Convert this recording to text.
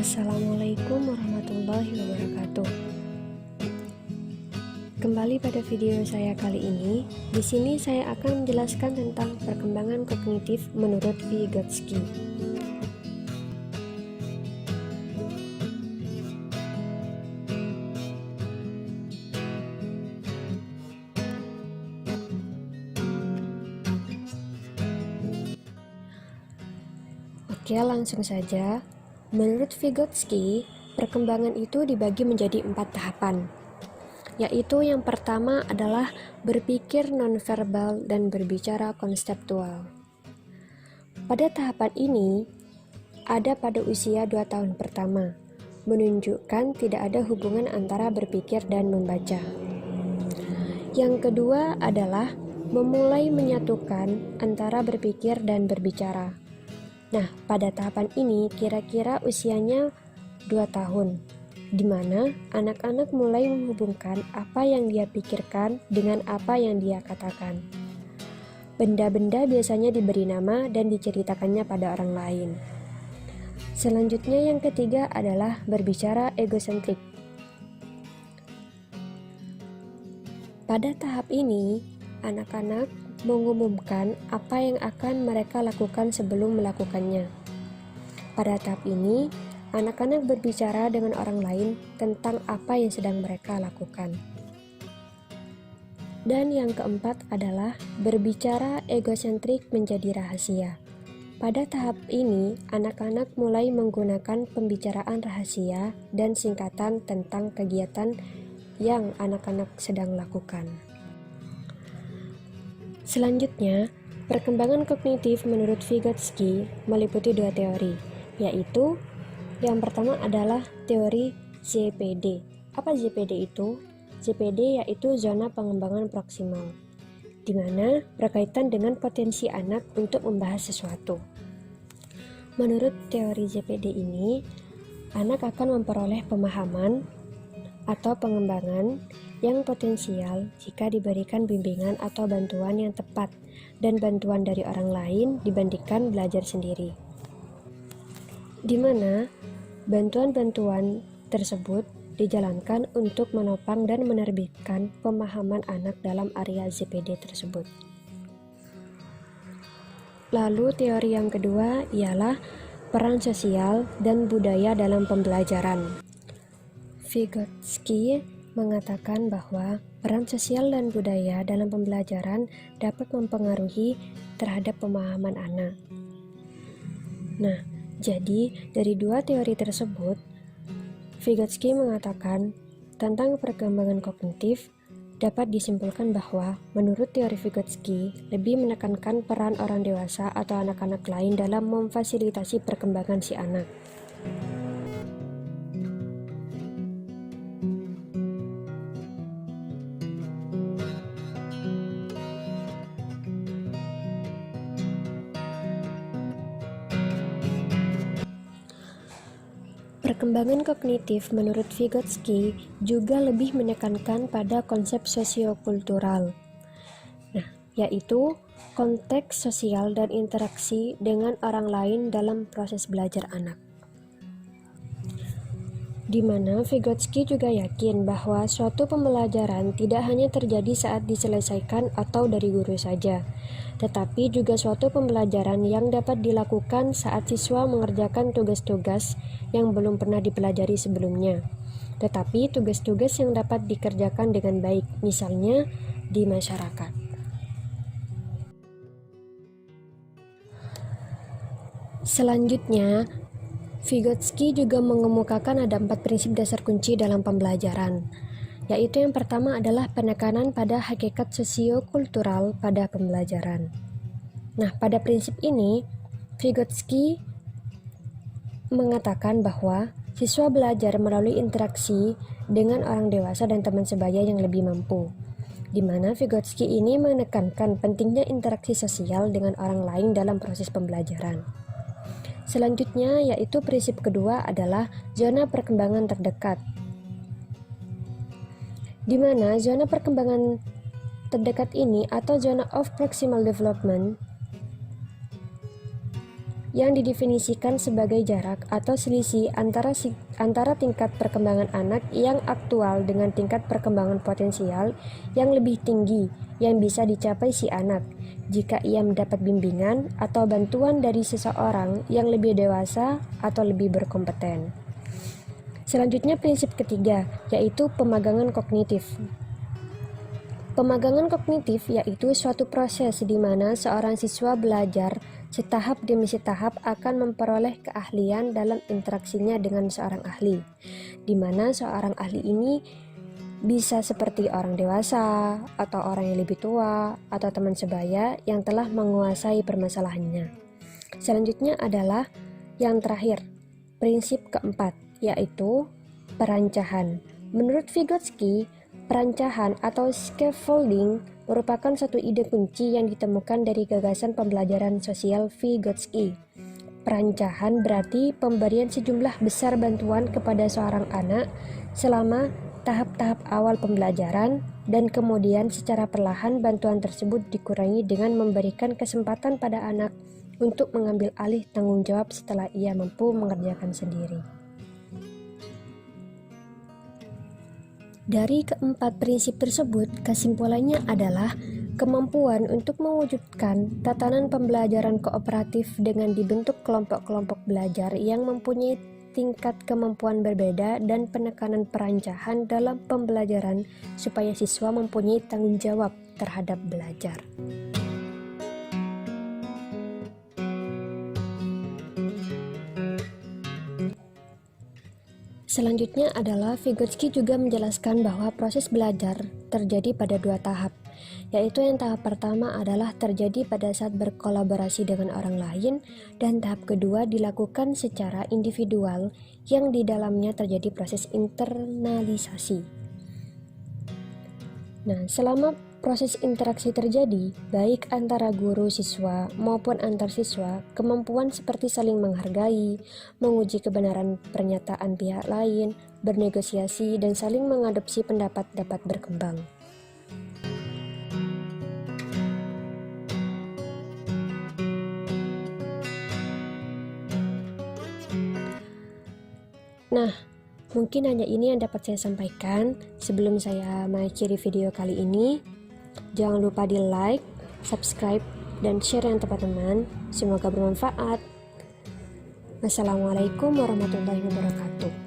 Assalamualaikum warahmatullahi wabarakatuh. Kembali pada video saya kali ini. Di sini saya akan menjelaskan tentang perkembangan kognitif menurut Vygotsky. Oke, langsung saja. Menurut Vygotsky, perkembangan itu dibagi menjadi 4 tahapan, yaitu yang pertama adalah berpikir nonverbal dan berbicara konseptual. Pada tahapan ini, ada pada usia 2 tahun pertama, menunjukkan tidak ada hubungan antara berpikir dan membaca. Yang kedua adalah memulai menyatukan antara berpikir dan berbicara. Nah, pada tahapan ini kira-kira usianya 2 tahun, di mana anak-anak mulai menghubungkan apa yang dia pikirkan dengan apa yang dia katakan. Benda-benda biasanya diberi nama dan diceritakannya pada orang lain. Selanjutnya yang ketiga adalah berbicara egosentrik. Pada tahap ini, anak-anak mengumumkan apa yang akan mereka lakukan sebelum melakukannya. Pada tahap ini, anak-anak berbicara dengan orang lain tentang apa yang sedang mereka lakukan. Dan yang keempat adalah berbicara egosentrik menjadi rahasia. Pada tahap ini, anak-anak mulai menggunakan pembicaraan rahasia dan singkatan tentang kegiatan yang anak-anak sedang lakukan. Selanjutnya, perkembangan kognitif menurut Vygotsky meliputi 2 teori, yaitu yang pertama adalah teori ZPD. Apa ZPD itu? ZPD yaitu zona pengembangan proksimal, di mana berkaitan dengan potensi anak untuk membahas sesuatu. Menurut teori ZPD ini, anak akan memperoleh pemahaman atau pengembangan yang potensial jika diberikan bimbingan atau bantuan yang tepat dan bantuan dari orang lain dibandingkan belajar sendiri, di mana bantuan-bantuan tersebut dijalankan untuk menopang dan menerbitkan pemahaman anak dalam area ZPD tersebut. Lalu teori yang kedua ialah peran sosial dan budaya dalam pembelajaran. Vygotsky mengatakan bahwa peran sosial dan budaya dalam pembelajaran dapat mempengaruhi terhadap pemahaman anak. Nah, jadi dari 2 teori tersebut, Vygotsky mengatakan tentang perkembangan kognitif dapat disimpulkan bahwa menurut teori Vygotsky lebih menekankan peran orang dewasa atau anak-anak lain dalam memfasilitasi perkembangan si anak. Perkembangan kognitif menurut Vygotsky juga lebih menekankan pada konsep sosiokultural, yaitu konteks sosial dan interaksi dengan orang lain dalam proses belajar anak. Di mana Vygotsky juga yakin bahwa suatu pembelajaran tidak hanya terjadi saat diselesaikan atau dari guru saja, tetapi juga suatu pembelajaran yang dapat dilakukan saat siswa mengerjakan tugas-tugas yang belum pernah dipelajari sebelumnya, tetapi tugas-tugas yang dapat dikerjakan dengan baik, misalnya di masyarakat. Selanjutnya, Vygotsky juga mengemukakan ada 4 prinsip dasar kunci dalam pembelajaran, yaitu yang pertama adalah penekanan pada hakikat sosiokultural pada pembelajaran. Nah, pada prinsip ini, Vygotsky mengatakan bahwa siswa belajar melalui interaksi dengan orang dewasa dan teman sebaya yang lebih mampu, di mana Vygotsky ini menekankan pentingnya interaksi sosial dengan orang lain dalam proses pembelajaran. Selanjutnya, yaitu prinsip kedua adalah zona perkembangan terdekat, di mana zona perkembangan terdekat ini atau zona of proximal development yang didefinisikan sebagai jarak atau selisih antara tingkat perkembangan anak yang aktual dengan tingkat perkembangan potensial yang lebih tinggi yang bisa dicapai si anak jika ia mendapat bimbingan atau bantuan dari seseorang yang lebih dewasa atau lebih berkompeten. Selanjutnya prinsip ketiga, yaitu pemagangan kognitif. Pemagangan kognitif yaitu suatu proses di mana seorang siswa belajar setahap demi setahap akan memperoleh keahlian dalam interaksinya dengan seorang ahli, di mana seorang ahli ini bisa seperti orang dewasa, atau orang yang lebih tua, atau teman sebaya yang telah menguasai permasalahannya. Selanjutnya adalah yang terakhir, prinsip keempat, yaitu perancahan. Menurut Vygotsky, perancahan atau scaffolding merupakan satu ide kunci yang ditemukan dari gagasan pembelajaran sosial Vygotsky. Perancahan berarti pemberian sejumlah besar bantuan kepada seorang anak selama tahap-tahap awal pembelajaran, dan kemudian secara perlahan bantuan tersebut dikurangi dengan memberikan kesempatan pada anak untuk mengambil alih tanggung jawab setelah ia mampu mengerjakan sendiri. Dari keempat prinsip tersebut, kesimpulannya adalah kemampuan untuk mewujudkan tatanan pembelajaran kooperatif dengan dibentuk kelompok-kelompok belajar yang mempunyai tingkat kemampuan berbeda dan penekanan perancahan dalam pembelajaran supaya siswa mempunyai tanggung jawab terhadap belajar. Selanjutnya adalah Vygotsky juga menjelaskan bahwa proses belajar terjadi pada dua tahap, yaitu yang tahap pertama adalah terjadi pada saat berkolaborasi dengan orang lain, dan tahap kedua dilakukan secara individual yang di dalamnya terjadi proses internalisasi. Nah, selama proses interaksi terjadi, baik antara guru siswa maupun antar siswa, kemampuan seperti saling menghargai, menguji kebenaran pernyataan pihak lain, bernegosiasi, dan saling mengadopsi pendapat dapat berkembang. Nah, mungkin hanya ini yang dapat saya sampaikan sebelum saya mengakhiri video kali ini. Jangan lupa di like, subscribe, dan share yang teman-teman. Semoga bermanfaat. Wassalamualaikum warahmatullahi wabarakatuh.